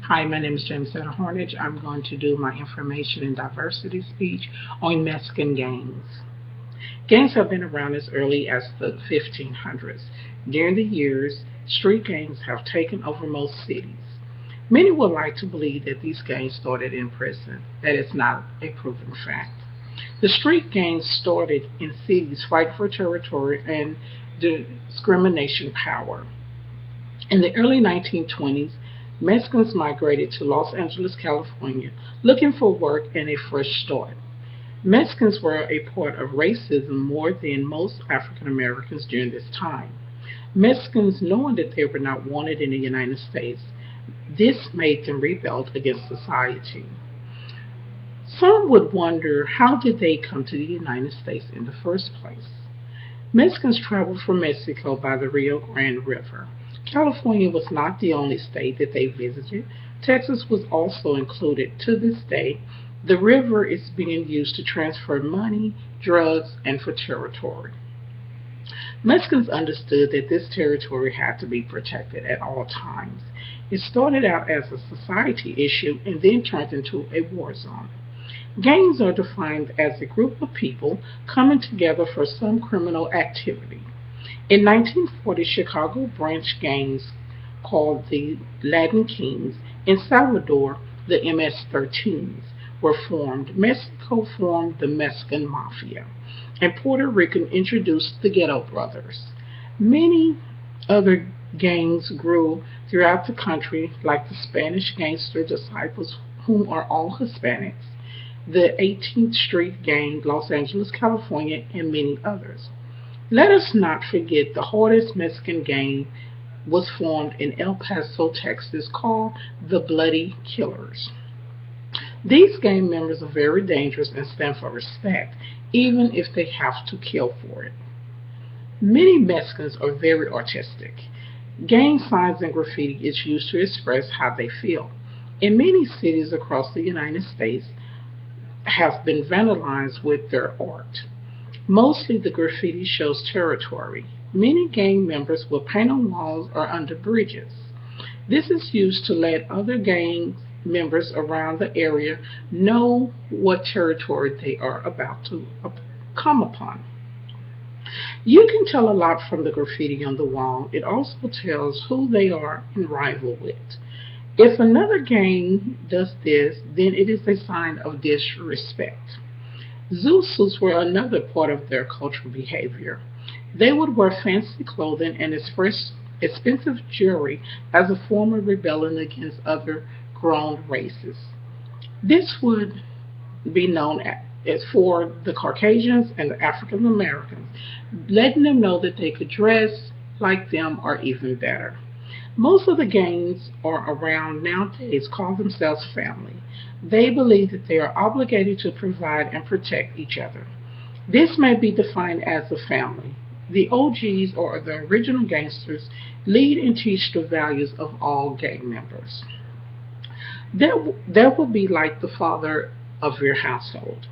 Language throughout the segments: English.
Hi, my name is James Hornage. I'm going to do my information and diversity speech on Mexican gangs. Gangs have been around as early as the 1500s. During the years, street gangs have taken over most cities. Many would like to believe that these gangs started in prison. That is not a proven fact. The street gangs started in cities fighting for territory and discrimination power. In the early 1920s, Mexicans migrated to Los Angeles, California, looking for work and a fresh start. Mexicans were a part of racism more than most African Americans during this time. Mexicans, knowing that they were not wanted in the United States, this made them rebel against society. Some would wonder, how did they come to the United States in the first place? Mexicans traveled from Mexico by the Rio Grande River. California was not the only state that they visited. Texas was also included. To this day, the river is being used to transfer money, drugs, and for territory. Mexicans understood that this territory had to be protected at all times. It started out as a society issue and then turned into a war zone. Gangs are defined as a group of people coming together for some criminal activity. In 1940, Chicago branch gangs called the Latin Kings. In Salvador, the MS-13s were formed. Mexico formed the Mexican Mafia, and Puerto Rico introduced the Ghetto Brothers. Many other gangs grew throughout the country, like the Spanish Gangster Disciples, whom are all Hispanics, the 18th Street Gang, Los Angeles, California, and many others. Let us not forget the hardest Mexican gang was formed in El Paso, Texas, called the Bloody Killers. These gang members are very dangerous and stand for respect, even if they have to kill for it. Many Mexicans are very artistic. Gang signs and graffiti is used to express how they feel. In many cities across the United States have been vandalized with their art. Mostly the graffiti shows territory. Many gang members will paint on walls or under bridges. This is used to let other gang members around the area know what territory they are about to come upon. You can tell a lot from the graffiti on the wall. It also tells who they are in rival with. If another gang does this, then it is a sign of disrespect. Zoos were another part of their cultural behavior. They would wear fancy clothing and expensive jewelry as a form of rebellion against other grown races. This would be known as for the Caucasians and the African Americans, letting them know that they could dress like them or even better. Most of the gangs are around nowadays call themselves family. They believe that they are obligated to provide and protect each other. This may be defined as a family. The OGs, or the original gangsters, lead and teach the values of all gang members. That would be like the father of your household.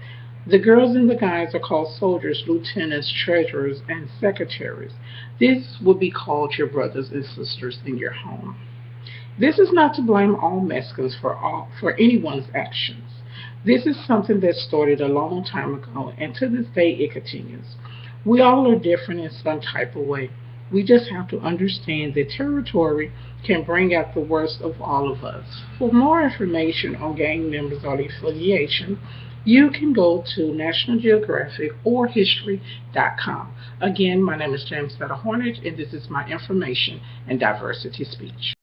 The girls and the guys are called soldiers, lieutenants, treasurers, and secretaries. These would be called your brothers and sisters in your home. This is not to blame all Mexicans for anyone's actions. This is something that started a long time ago, and to this day it continues. We all are different in some type of way. We just have to understand that territory can bring out the worst of all of us. For more information on gang members or affiliation, you can go to National Geographic or History.com. Again, my name is James Hornage, and this is my information and diversity speech.